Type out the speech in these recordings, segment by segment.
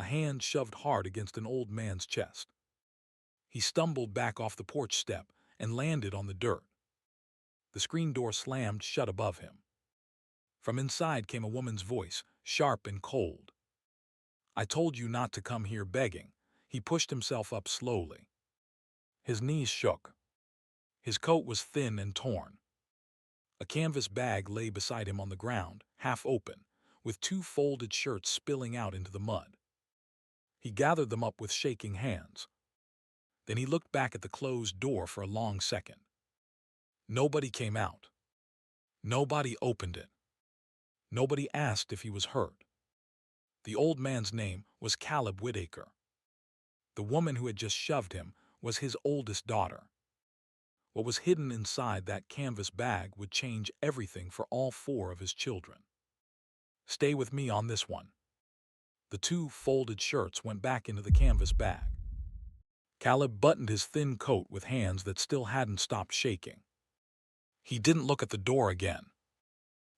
A hand shoved hard against an old man's chest. He stumbled back off the porch step and landed on the dirt. The screen door slammed shut above him. From inside came a woman's voice, sharp and cold. "I told you not to come here begging." He pushed himself up slowly. His knees shook. His coat was thin and torn. A canvas bag lay beside him on the ground, half open, with two folded shirts spilling out into the mud. He gathered them up with shaking hands. Then he looked back at the closed door for a long second. Nobody came out. Nobody opened it. Nobody asked if he was hurt. The old man's name was Caleb Whitaker. The woman who had just shoved him was his oldest daughter. What was hidden inside that canvas bag would change everything for all four of his children. "Stay with me on this one." The two folded shirts went back into the canvas bag. Caleb buttoned his thin coat with hands that still hadn't stopped shaking. He didn't look at the door again.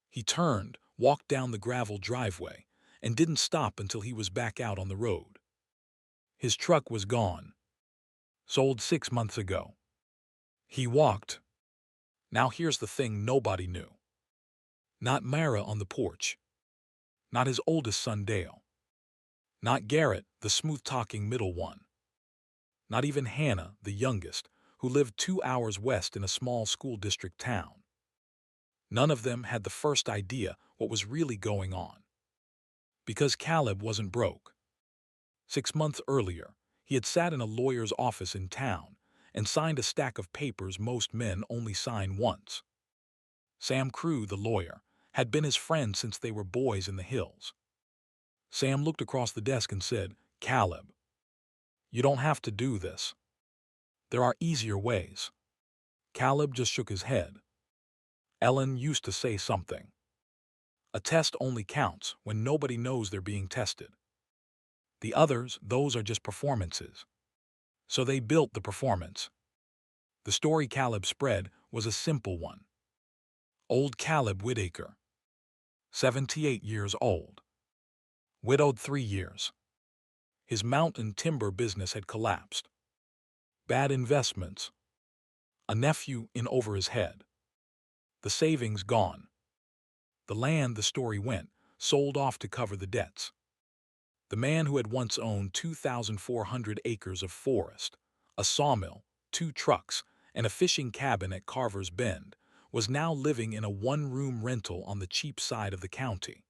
He turned, walked down the gravel driveway, and didn't stop until he was back out on the road. His truck was gone. Sold 6 months ago. He walked. Now here's the thing nobody knew. Not Mara on the porch. Not his oldest son Dale. Not Garrett, the smooth-talking middle one. Not even Hannah, the youngest, who lived 2 hours west in a small school district town. None of them had the first idea what was really going on. Because Caleb wasn't broke. 6 months earlier, he had sat in a lawyer's office in town and signed a stack of papers most men only sign once. Sam Crew, the lawyer, had been his friend since they were boys in the hills. Sam looked across the desk and said, "Caleb, you don't have to do this. There are easier ways." Caleb just shook his head. Ellen used to say something. A test only counts when nobody knows they're being tested. The others, those are just performances. So they built the performance. The story Caleb spread was a simple one. Old Caleb Whitaker, 78 years old. Widowed 3 years. His mountain timber business had collapsed. Bad investments. A nephew in over his head. The savings gone. The land, the story went, sold off to cover the debts. The man who had once owned 2,400 acres of forest, a sawmill, 2 trucks, and a fishing cabin at Carver's Bend, was now living in a one-room rental on the cheap side of the county.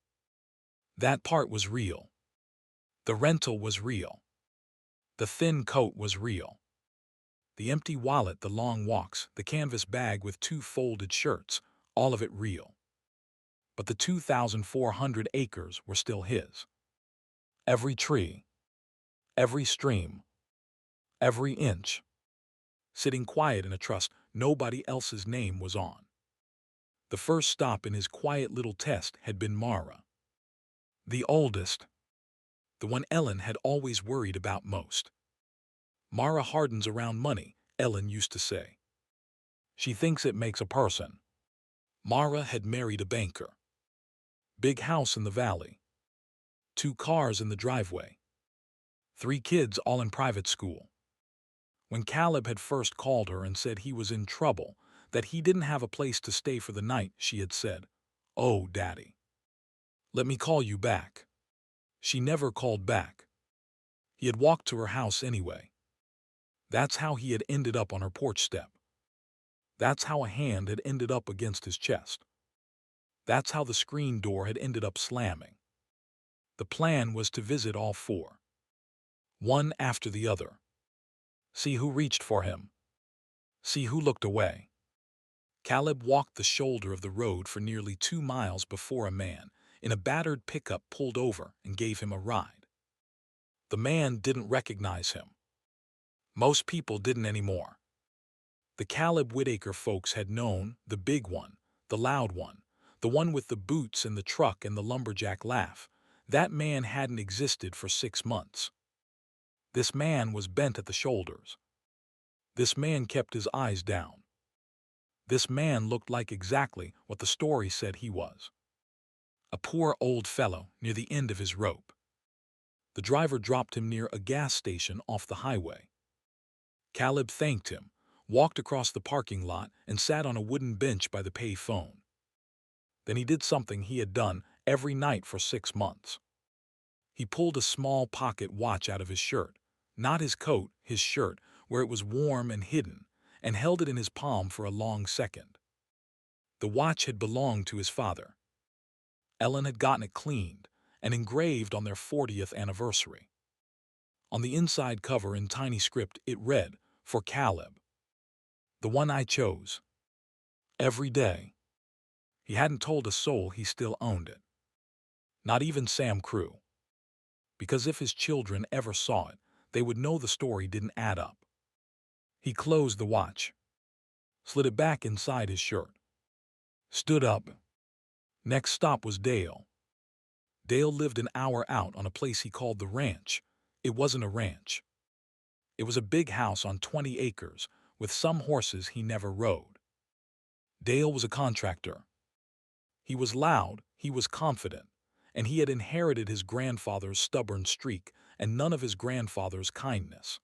That part was real. The rental was real. The thin coat was real. The empty wallet, the long walks, the canvas bag with 2 folded shirts, all of it real. But the 2,400 acres were still his. Every tree, every stream, every inch. Sitting quiet in a trust nobody else's name was on. The first stop in his quiet little test had been Mara. The oldest. The one Ellen had always worried about most. Mara hardens around money, Ellen used to say. She thinks it makes a person. Mara had married a banker. Big house in the valley. 2 cars in the driveway. 3 kids all in private school. When Caleb had first called her and said he was in trouble, that he didn't have a place to stay for the night, she had said, "Oh, Daddy. Let me call you back." She never called back. He had walked to her house anyway. That's how he had ended up on her porch step. That's how a hand had ended up against his chest. That's how the screen door had ended up slamming. The plan was to visit all 4. One after the other. See who reached for him. See who looked away. Caleb walked the shoulder of the road for nearly 2 miles before a man in a battered pickup pulled over and gave him a ride. The man didn't recognize him. Most people didn't anymore. The Caleb Whitaker folks had known the big one, the loud one, the one with the boots and the truck and the lumberjack laugh. That man hadn't existed for 6 months. This man was bent at the shoulders. This man kept his eyes down. This man looked like exactly what the story said he was. A poor old fellow near the end of his rope. The driver dropped him near a gas station off the highway. Caleb thanked him, walked across the parking lot, and sat on a wooden bench by the pay phone. Then he did something he had done every night for 6 months. He pulled a small pocket watch out of his shirt, not his coat, his shirt, where it was warm and hidden, and held it in his palm for a long second. The watch had belonged to his father. Ellen had gotten it cleaned and engraved on their 40th anniversary. On the inside cover in tiny script it read, "For Caleb. The one I chose. Every day." He hadn't told a soul he still owned it. Not even Sam Crew. Because if his children ever saw it, they would know the story didn't add up. He closed the watch, slid it back inside his shirt, stood up. Next stop was Dale. Dale lived an hour out on a place he called the ranch. It wasn't a ranch. It was a big house on 20 acres, with some horses he never rode. Dale was a contractor. He was loud, he was confident, and he had inherited his grandfather's stubborn streak and none of his grandfather's kindness.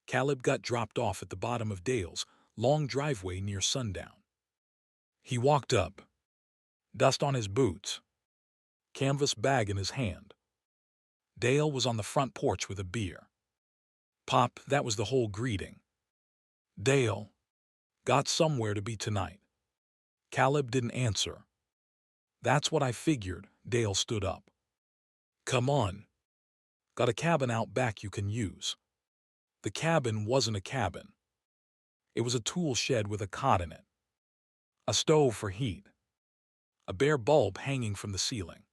Caleb got dropped off at the bottom of Dale's long driveway near sundown. He walked up, dust on his boots, canvas bag in his hand. Dale was on the front porch with a beer. "Pop," that was the whole greeting. "Dale, got somewhere to be tonight?" Caleb didn't answer. "That's what I figured." Dale stood up. "Come on. Got a cabin out back you can use." The cabin wasn't a cabin. It was a tool shed with a cot in it, a stove for heat, a bare bulb hanging from the ceiling,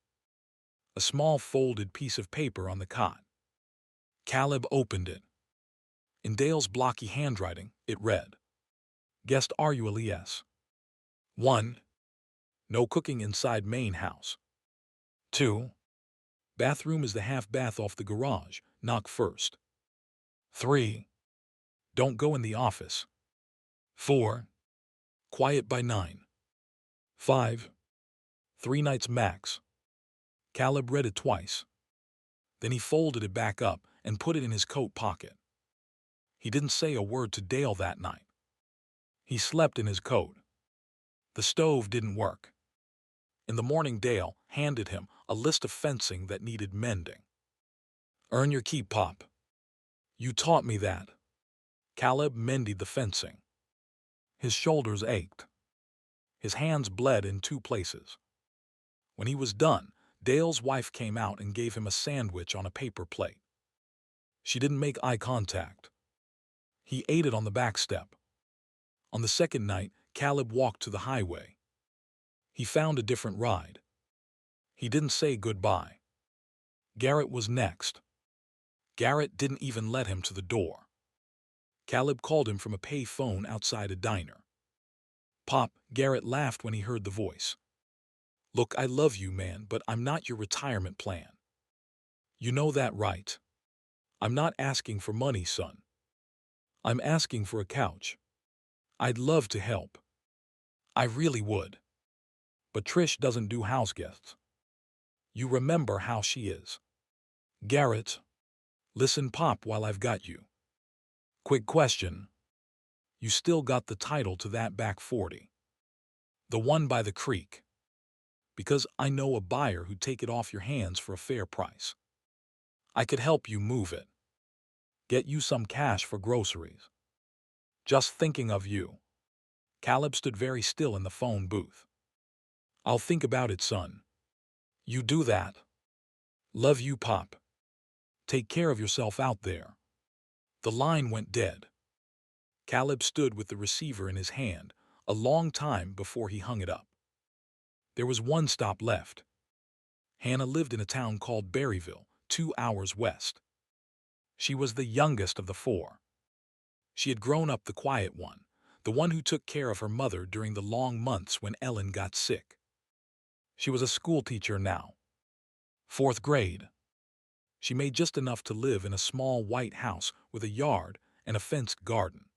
a small folded piece of paper on the cot. Caleb opened it. In Dale's blocky handwriting, it read, "Guest RULES. 1. No cooking inside main house. 2. Bathroom is the half bath off the garage, knock first. 3. Don't go in the office. 4. Quiet by 9. 5. 3 nights max." Caleb read it twice. Then he folded it back up and put it in his coat pocket. He didn't say a word to Dale that night. He slept in his coat. The stove didn't work. In the morning, Dale handed him a list of fencing that needed mending. "Earn your keep, Pop. You taught me that." Caleb mended the fencing. His shoulders ached. His hands bled in 2 places. When he was done, Dale's wife came out and gave him a sandwich on a paper plate. She didn't make eye contact. He ate it on the back step. On the second night, Caleb walked to the highway. He found a different ride. He didn't say goodbye. Garrett was next. Garrett didn't even let him to the door. Caleb called him from a pay phone outside a diner. "Pop," Garrett laughed when he heard the voice. "Look, I love you, man, but I'm not your retirement plan. You know that, right? I'm not asking for money, son. I'm asking for a couch. I'd love to help. I really would. But Trish doesn't do house guests. You remember how she is." "Garrett, listen, Pop, while I've got you. Quick question. You still got the title to that back 40? The one by the creek? Because I know a buyer who'd take it off your hands for a fair price. I could help you move it. Get you some cash for groceries. Just thinking of you." Caleb stood very still in the phone booth. "I'll think about it, son. You do that. Love you, Pop. Take care of yourself out there." The line went dead. Caleb stood with the receiver in his hand a long time before he hung it up. There was one stop left. Hannah lived in a town called Berryville, 2 hours west. She was the youngest of the 4. She had grown up the quiet one, the one who took care of her mother during the long months when Ellen got sick. She was a schoolteacher now. 4th grade. She made just enough to live in a small white house with a yard and a fenced garden.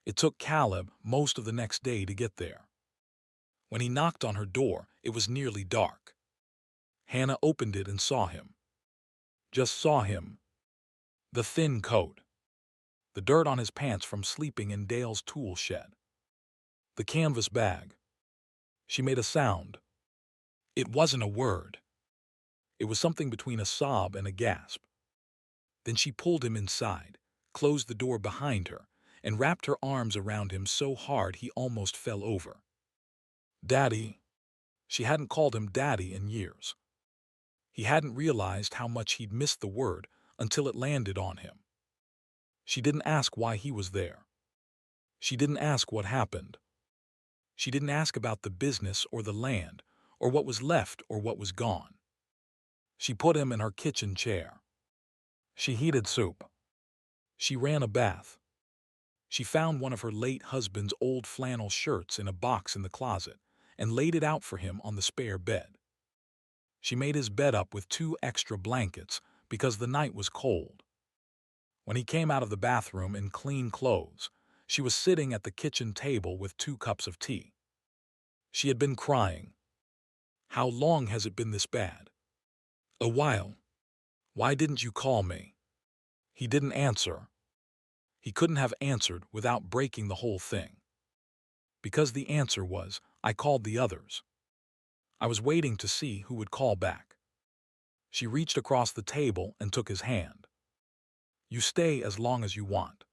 It took Caleb most of the next day to get there. When he knocked on her door, it was nearly dark. Hannah opened it and saw him. just saw him. The thin coat. The dirt on his pants from sleeping in Dale's tool shed. The canvas bag. She made a sound. It wasn't a word. It was something between a sob and a gasp. Then she pulled him inside, closed the door behind her, and wrapped her arms around him so hard he almost fell over. Daddy. She hadn't called him Daddy in years. He hadn't realized how much he'd missed the word until it landed on him. She didn't ask why he was there. She didn't ask what happened. She didn't ask about the business or the land, or what was left or what was gone. She put him in her kitchen chair. She heated soup. She ran a bath. She found one of her late husband's old flannel shirts in a box in the closet and laid it out for him on the spare bed. She made his bed up with 2 extra blankets because the night was cold. When he came out of the bathroom in clean clothes, she was sitting at the kitchen table with 2 cups of tea. She had been crying. How long has it been this bad? A while. Why didn't you call me? He didn't answer. He couldn't have answered without breaking the whole thing. Because the answer was, I called the others. I was waiting to see who would call back. She reached across the table and took his hand. You stay as long as you want.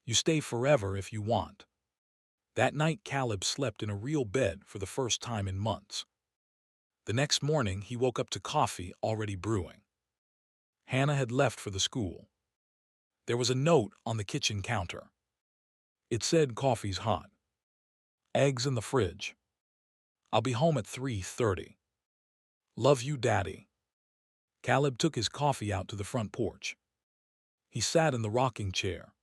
You stay forever if you want. That night Caleb slept in a real bed for the first time in months. The next morning he woke up to coffee already brewing. Hannah had left for the school. There was a note on the kitchen counter. It said coffee's hot. Eggs in the fridge. I'll be home at 3:30. Love you, Daddy. Caleb took his coffee out to the front porch. He sat in the rocking chair.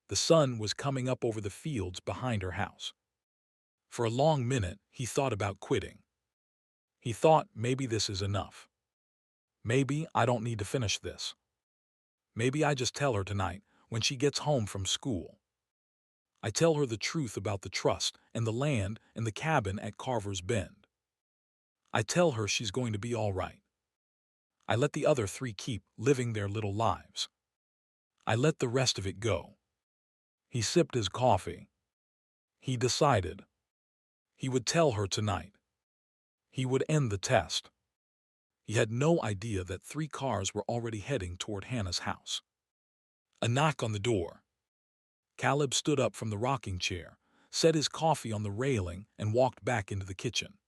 The sun was coming up over the fields behind her house. For a long minute, he thought about quitting. He thought, maybe this is enough. Maybe I don't need to finish this. Maybe I just tell her tonight when she gets home from school. I tell her the truth about the trust and the land and the cabin at Carver's Bend. I tell her she's going to be all right. I let the other 3 keep living their little lives. I let the rest of it go. He sipped his coffee. He decided. He would tell her tonight. He would end the test. He had no idea that 3 cars were already heading toward Hannah's house. A knock on the door. Caleb stood up from the rocking chair, set his coffee on the railing, and walked back into the kitchen.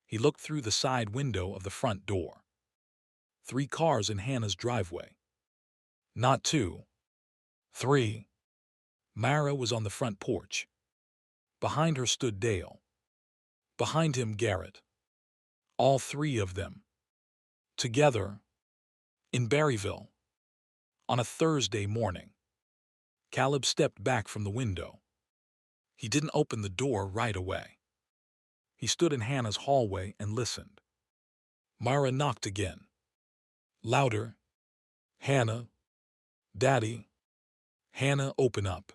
He looked through the side window of the front door. 3 cars in Hannah's driveway. Not 2. 3. Mara was on the front porch. Behind her stood Dale. Behind him, Garrett. All 3 of them. Together. In Berryville. On a Thursday morning. Caleb stepped back from the window. He didn't open the door right away. He stood in Hannah's hallway and listened. Mara knocked again. Louder. Hannah. Daddy. Hannah, open up.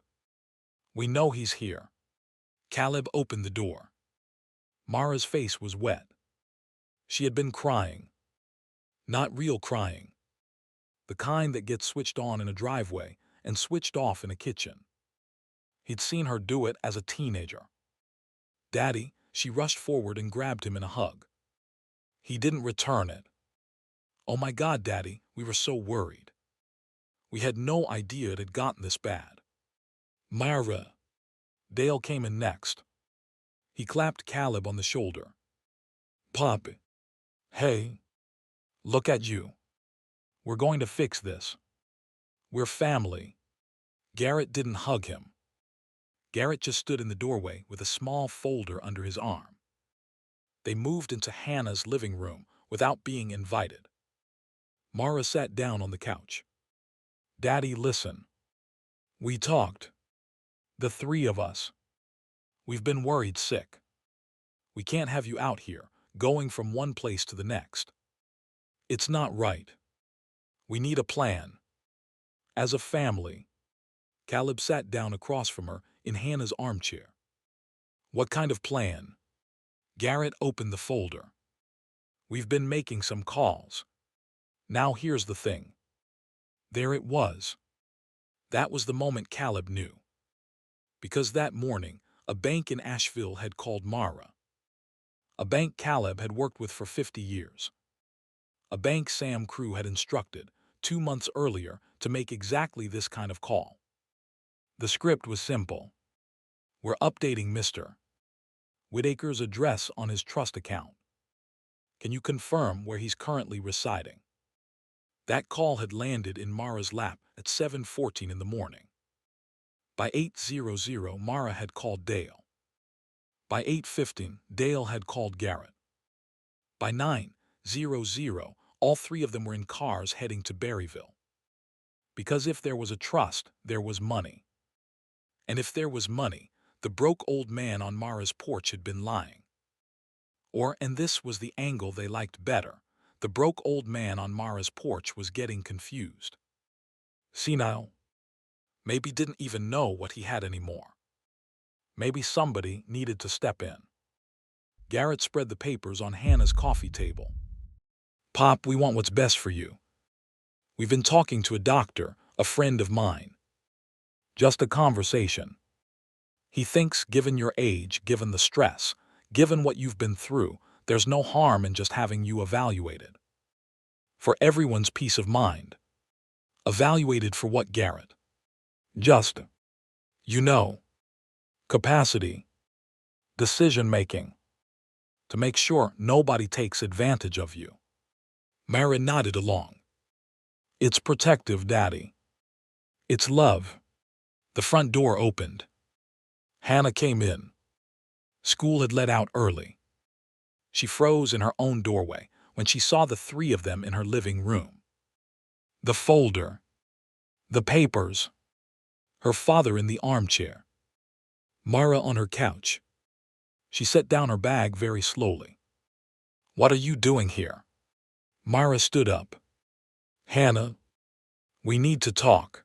We know he's here. Caleb opened the door. Mara's face was wet. She had been crying. Not real crying. The kind that gets switched on in a driveway and switched off in a kitchen. He'd seen her do it as a teenager. Daddy, she rushed forward and grabbed him in a hug. He didn't return it. Oh my God, Daddy, we were so worried. We had no idea it had gotten this bad. Mara. Dale came in next. He clapped Caleb on the shoulder. Poppy. Hey. Look at you. We're going to fix this. We're family. Garrett didn't hug him. Garrett just stood in the doorway with a small folder under his arm. They moved into Hannah's living room without being invited. Mara sat down on the couch. Daddy, listen. We talked. The 3 of us. We've been worried sick. We can't have you out here, going from one place to the next. It's not right. We need a plan. As a family. Caleb sat down across from her in Hannah's armchair. What kind of plan? Garrett opened the folder. We've been making some calls. Now here's the thing. There it was. That was the moment Caleb knew. Because that morning, a bank in Asheville had called Mara. A bank Caleb had worked with for 50 years. A bank Sam Crew had instructed, 2 months earlier, to make exactly this kind of call. The script was simple. We're updating Mr. Whitaker's address on his trust account. Can you confirm where he's currently residing? That call had landed in Mara's lap at 7:14 in the morning. By 8:00, Mara had called Dale. By 8:15, Dale had called Garrett. By 9:00, all three of them were in cars heading to Berryville. Because if there was a trust, there was money. And if there was money, the broke old man on Mara's porch had been lying. Or, and this was the angle they liked better, the broke old man on Mara's porch was getting confused. Senile. Maybe didn't even know what he had anymore. Maybe somebody needed to step in. Garrett spread the papers on Hannah's coffee table. Pop, we want what's best for you. We've been talking to a doctor, a friend of mine. Just a conversation. He thinks, given your age, given the stress, given what you've been through, there's no harm in just having you evaluated. For everyone's peace of mind. Evaluated for what, Garrett? Just, capacity. Decision-making. To make sure nobody takes advantage of you. Mara nodded along. It's protective, Daddy. It's love. The front door opened. Hannah came in. School had let out early. She froze in her own doorway when she saw the three of them in her living room. The folder. The papers. Her father in the armchair. Mara on her couch. She set down her bag very slowly. What are you doing here? Mara stood up. Hannah, we need to talk.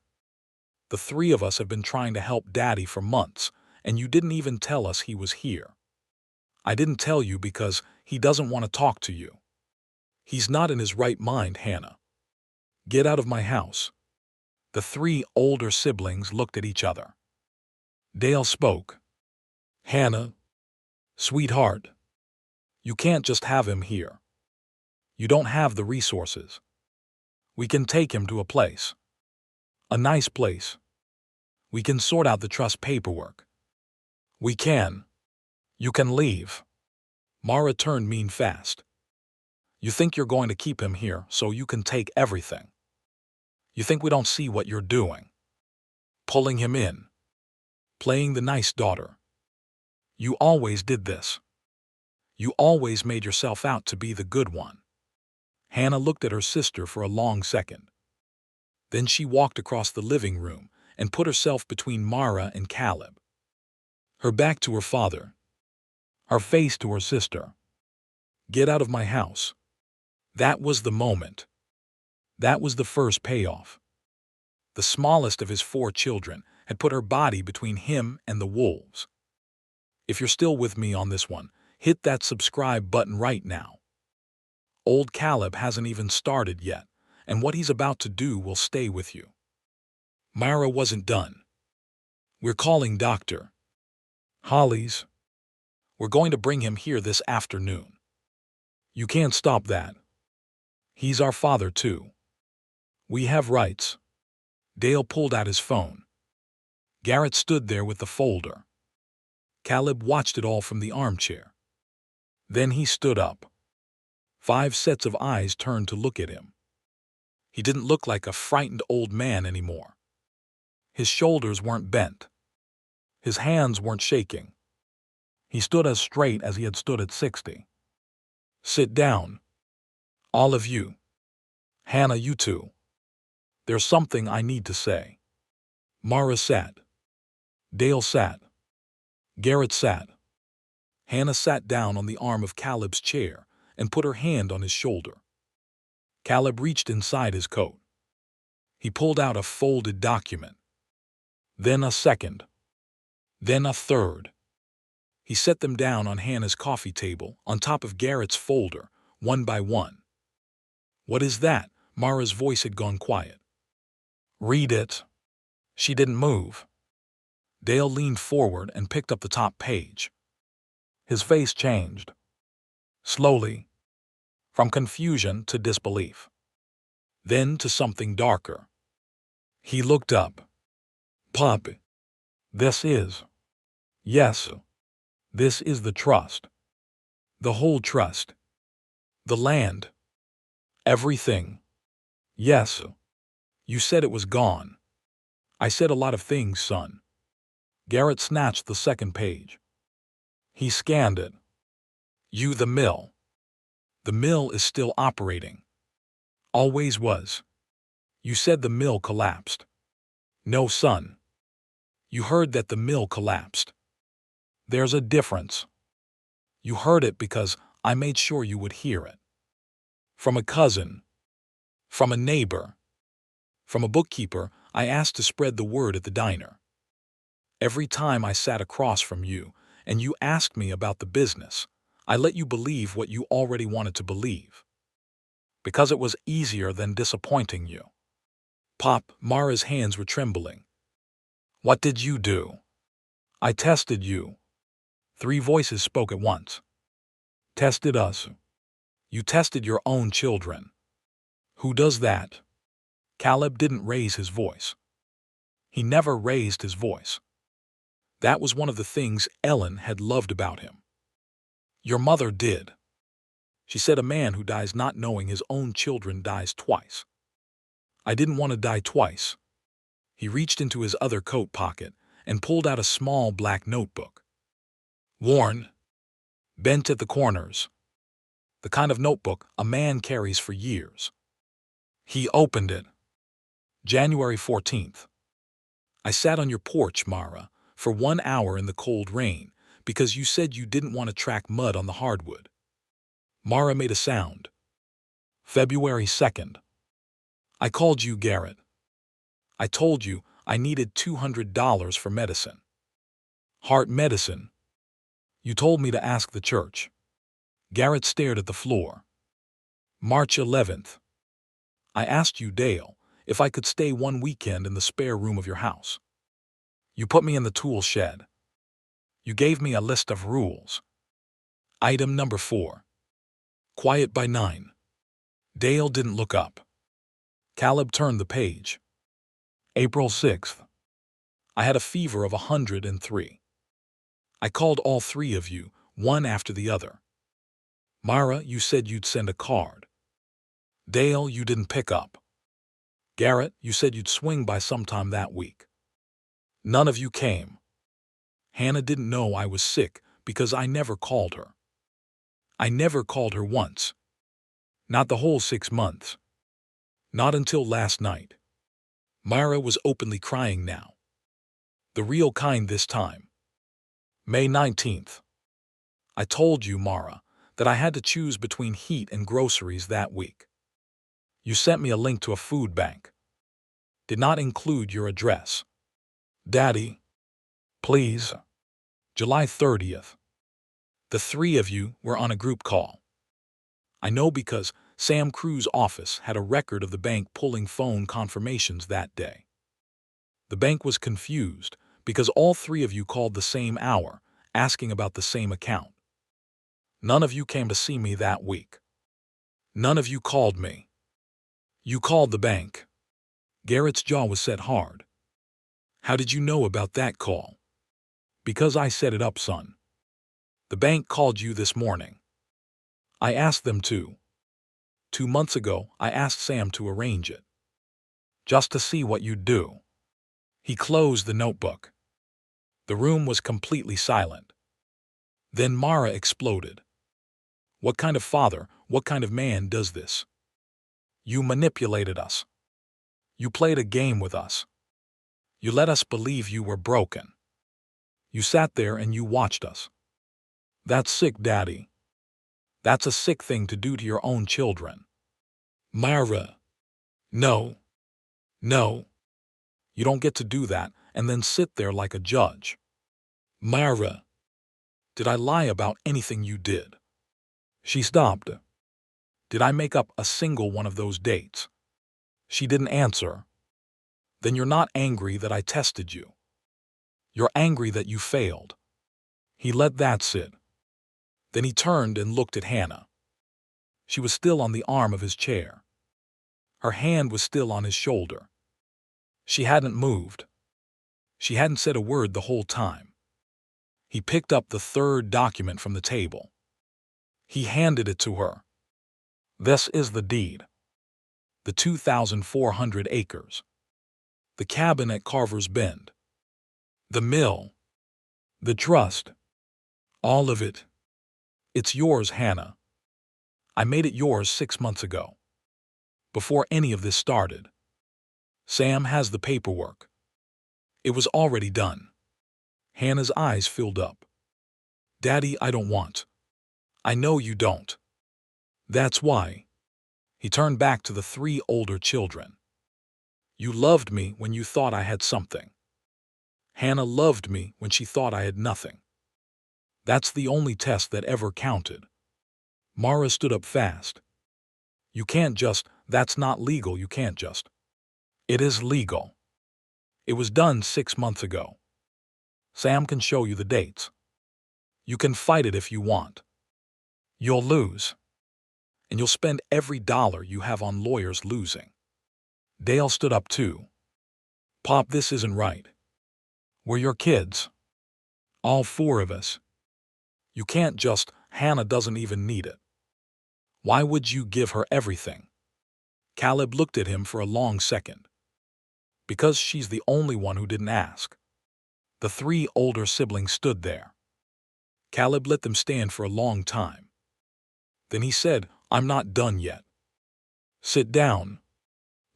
The three of us have been trying to help Daddy for months, and you didn't even tell us he was here. I didn't tell you because he doesn't want to talk to you. He's not in his right mind, Hannah. Get out of my house. The three older siblings looked at each other. Dale spoke. Hannah, sweetheart, you can't just have him here. You don't have the resources. We can take him to a place. A nice place. We can sort out the trust paperwork. We can. You can leave. Mara turned mean fast. You think you're going to keep him here so you can take everything. You think we don't see what you're doing. Pulling him in. Playing the nice daughter. You always did this. You always made yourself out to be the good one. Hannah looked at her sister for a long second. Then she walked across the living room and put herself between Mara and Caleb. Her back to her father. Her face to her sister. Get out of my house. That was the moment. That was the first payoff. The smallest of his 4 children had put her body between him and the wolves. If you're still with me on this one, hit that subscribe button right now. Old Caleb hasn't even started yet, and what he's about to do will stay with you. Mara wasn't done. We're calling Dr. Hollies. We're going to bring him here this afternoon. You can't stop that. He's our father, too. We have rights. Dale pulled out his phone. Garrett stood there with the folder. Caleb watched it all from the armchair. Then he stood up. 5 sets of eyes turned to look at him. He didn't look like a frightened old man anymore. His shoulders weren't bent. His hands weren't shaking. He stood as straight as he had stood at 60. Sit down. All of you. Hannah, you too. There's something I need to say. Mara sat. Dale sat. Garrett sat. Hannah sat down on the arm of Caleb's chair and put her hand on his shoulder. Caleb reached inside his coat. He pulled out a folded document. Then a second. Then a third. He set them down on Hannah's coffee table on top of Garrett's folder, one by one. What is that? Mara's voice had gone quiet. Read it. She didn't move. Dale leaned forward and picked up the top page. His face changed. Slowly. From confusion to disbelief. Then to something darker. He looked up. Pop. This is. Yes. This is the trust. The whole trust. The land. Everything. Yes. You said it was gone. I said a lot of things, son. Garrett snatched the second page. He scanned it. You, the mill. The mill is still operating. Always was. You said the mill collapsed. No, son. You heard that the mill collapsed. There's a difference. You heard it because I made sure you would hear it. From a cousin. From a neighbor. From a bookkeeper I asked to spread the word at the diner. Every time I sat across from you and you asked me about the business, I let you believe what you already wanted to believe. Because it was easier than disappointing you. Pop, Mara's hands were trembling. What did you do? I tested you. 3 voices spoke at once. Tested us. You tested your own children. Who does that? Caleb didn't raise his voice. He never raised his voice. That was one of the things Ellen had loved about him. Your mother did. She said a man who dies not knowing his own children dies twice. I didn't want to die twice. He reached into his other coat pocket and pulled out a small black notebook. Worn. Bent at the corners. The kind of notebook a man carries for years. He opened it. January 14th. I sat on your porch, Mara, for 1 hour in the cold rain because you said you didn't want to track mud on the hardwood. Mara made a sound. February 2nd. I called you, Garrett. I told you I needed $200 for medicine. Heart medicine. You told me to ask the church. Garrett stared at the floor. March 11th. I asked you, Dale, if I could stay 1 weekend in the spare room of your house. You put me in the tool shed. You gave me a list of rules. Item number 4. Quiet by 9. Dale didn't look up. Caleb turned the page. April 6th. I had a fever of 103. I called all 3 of you, one after the other. Mara, you said you'd send a card. Dale, you didn't pick up. Garrett, you said you'd swing by sometime that week. None of you came. Hannah didn't know I was sick because I never called her. I never called her once. Not the whole 6 months. Not until last night. Mara was openly crying now. The real kind this time. May 19th. I told you, Mara, that I had to choose between heat and groceries that week. You sent me a link to a food bank. Did not include your address. Daddy, please. July 30th. The 3 of you were on a group call. I know because Sam Crew's office had a record of the bank pulling phone confirmations that day. The bank was confused because all 3 of you called the same hour, asking about the same account. None of you came to see me that week. None of you called me. You called the bank. Garrett's jaw was set hard. How did you know about that call? Because I set it up, son. The bank called you this morning. I asked them to. 2 months ago, I asked Sam to arrange it. Just to see what you'd do. He closed the notebook. The room was completely silent. Then Mara exploded. What kind of father, what kind of man does this? You manipulated us. You played a game with us. You let us believe you were broken. You sat there and you watched us. That's sick, Daddy. That's a sick thing to do to your own children. Mara. No. No. You don't get to do that and then sit there like a judge. Mara. Did I lie about anything you did? She stopped. Did I make up a single one of those dates? She didn't answer. Then you're not angry that I tested you. You're angry that you failed. He let that sit. Then he turned and looked at Hannah. She was still on the arm of his chair. Her hand was still on his shoulder. She hadn't moved. She hadn't said a word the whole time. He picked up the third document from the table. He handed it to her. This is the deed. The 2,400 acres. The cabin at Carver's Bend. The mill. The trust. All of it. It's yours, Hannah. I made it yours 6 months ago. Before any of this started. Sam has the paperwork. It was already done. Hannah's eyes filled up. Daddy, I don't want. I know you don't. That's why. He turned back to the 3 older children. You loved me when you thought I had something. Hannah loved me when she thought I had nothing. That's the only test that ever counted. Mara stood up fast. You can't just, that's not legal, you can't just. It is legal. It was done 6 months ago. Sam can show you the dates. You can fight it if you want. You'll lose. And you'll spend every dollar you have on lawyers losing. Dale stood up too. Pop, this isn't right. We're your kids. All 4 of us. You can't just, Hannah doesn't even need it. Why would you give her everything? Caleb looked at him for a long second. Because she's the only one who didn't ask. The 3 older siblings stood there. Caleb let them stand for a long time. Then he said, I'm not done yet. Sit down.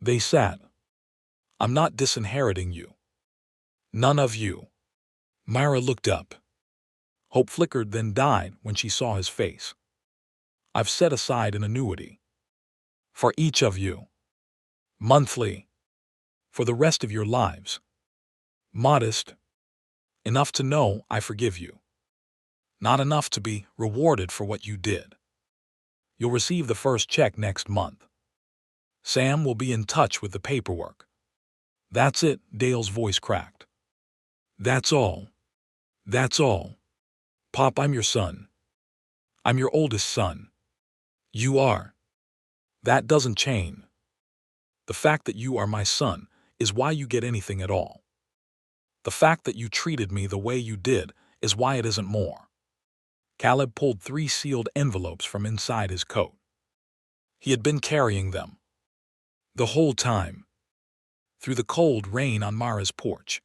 They sat. I'm not disinheriting you. None of you. Myra looked up. Hope flickered, then died when she saw his face. I've set aside an annuity. For each of you. Monthly. For the rest of your lives. Modest. Enough to know I forgive you. Not enough to be rewarded for what you did. You'll receive the first check next month. Sam will be in touch with the paperwork. That's it, Dale's voice cracked. That's all. That's all. Pop, I'm your son. I'm your oldest son. You are. That doesn't change. The fact that you are my son is why you get anything at all. The fact that you treated me the way you did is why it isn't more. Caleb pulled 3 sealed envelopes from inside his coat. He had been carrying them. The whole time. Through the cold rain on Mara's porch.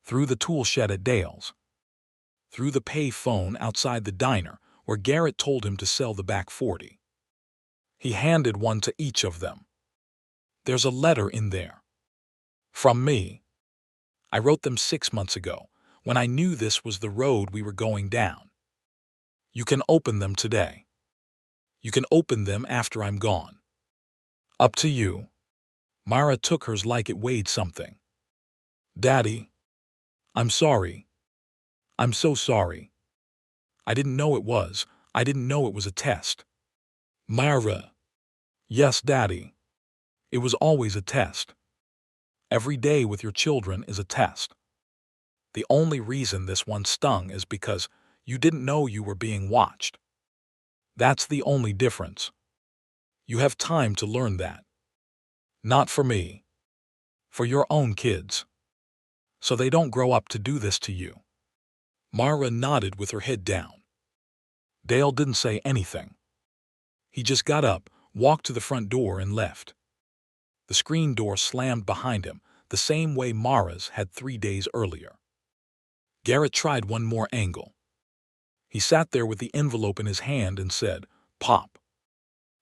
Through the tool shed at Dale's. Through the pay phone outside the diner where Garrett told him to sell the back 40. He handed one to each of them. There's a letter in there. From me. I wrote them 6 months ago, when I knew this was the road we were going down. You can open them today. You can open them after I'm gone. Up to you. Mara took hers like it weighed something. Daddy. I'm sorry. I'm so sorry. I didn't know it was. I didn't know it was a test. Mara. Yes, Daddy. It was always a test. Every day with your children is a test. The only reason this one stung is because you didn't know you were being watched. That's the only difference. You have time to learn that. Not for me. For your own kids. So they don't grow up to do this to you. Mara nodded with her head down. Dale didn't say anything. He just got up, walked to the front door and left. The screen door slammed behind him, the same way Mara's had 3 days earlier. Garrett tried one more angle. He sat there with the envelope in his hand and said, Pop.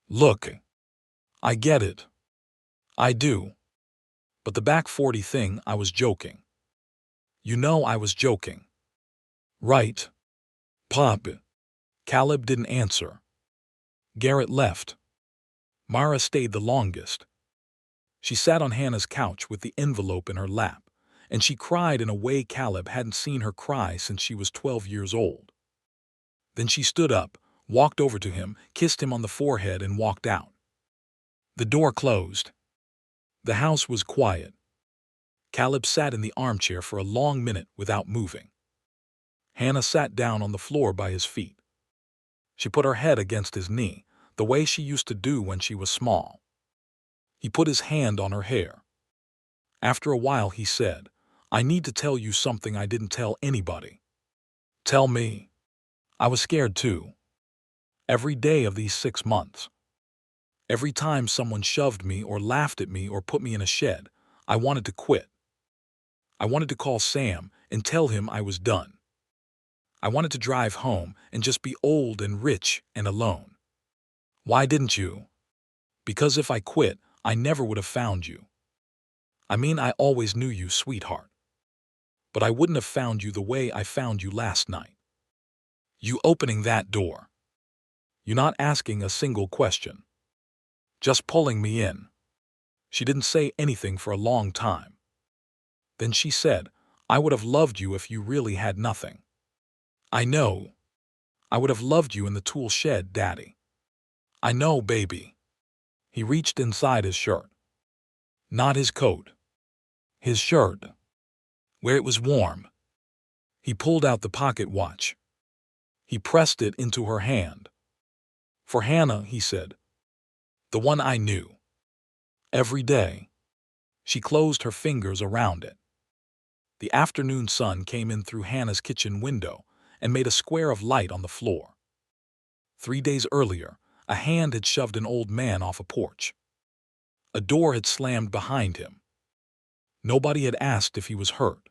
Look. I get it. I do. But the back 40 thing, I was joking. You know I was joking. Right. Pop. Caleb didn't answer. Garrett left. Mara stayed the longest. She sat on Hannah's couch with the envelope in her lap, and she cried in a way Caleb hadn't seen her cry since she was 12 years old. Then she stood up, walked over to him, kissed him on the forehead, and walked out. The door closed. The house was quiet. Caleb sat in the armchair for a long minute without moving. Hannah sat down on the floor by his feet. She put her head against his knee, the way she used to do when she was small. He put his hand on her hair. After a while he said, "I need to tell you something I didn't tell anybody." "Tell me." I was scared too. Every day of these 6 months. Every time someone shoved me or laughed at me or put me in a shed, I wanted to quit. I wanted to call Sam and tell him I was done. I wanted to drive home and just be old and rich and alone. Why didn't you? Because if I quit, I never would have found you. I mean, I always knew you, sweetheart. But I wouldn't have found you the way I found you last night. You opening that door. You not asking a single question. Just pulling me in. She didn't say anything for a long time. Then she said, "I would have loved you if you really had nothing." "I know. I would have loved you in the tool shed, Daddy." "I know, baby." He reached inside his shirt. Not his coat. His shirt. Where it was warm. He pulled out the pocket watch. He pressed it into her hand. "For Hannah," he said. "The one I knew. Every day." She closed her fingers around it. The afternoon sun came in through Hannah's kitchen window and made a square of light on the floor. 3 days earlier, a hand had shoved an old man off a porch. A door had slammed behind him. Nobody had asked if he was hurt.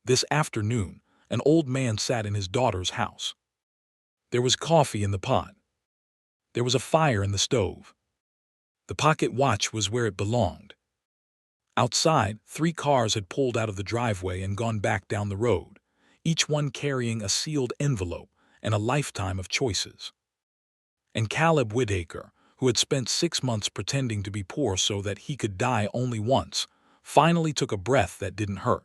This afternoon, an old man sat in his daughter's house. There was coffee in the pot. There was a fire in the stove. The pocket watch was where it belonged. Outside, 3 cars had pulled out of the driveway and gone back down the road, each one carrying a sealed envelope and a lifetime of choices. And Caleb Whitaker, who had spent 6 months pretending to be poor so that he could die only once, finally took a breath that didn't hurt.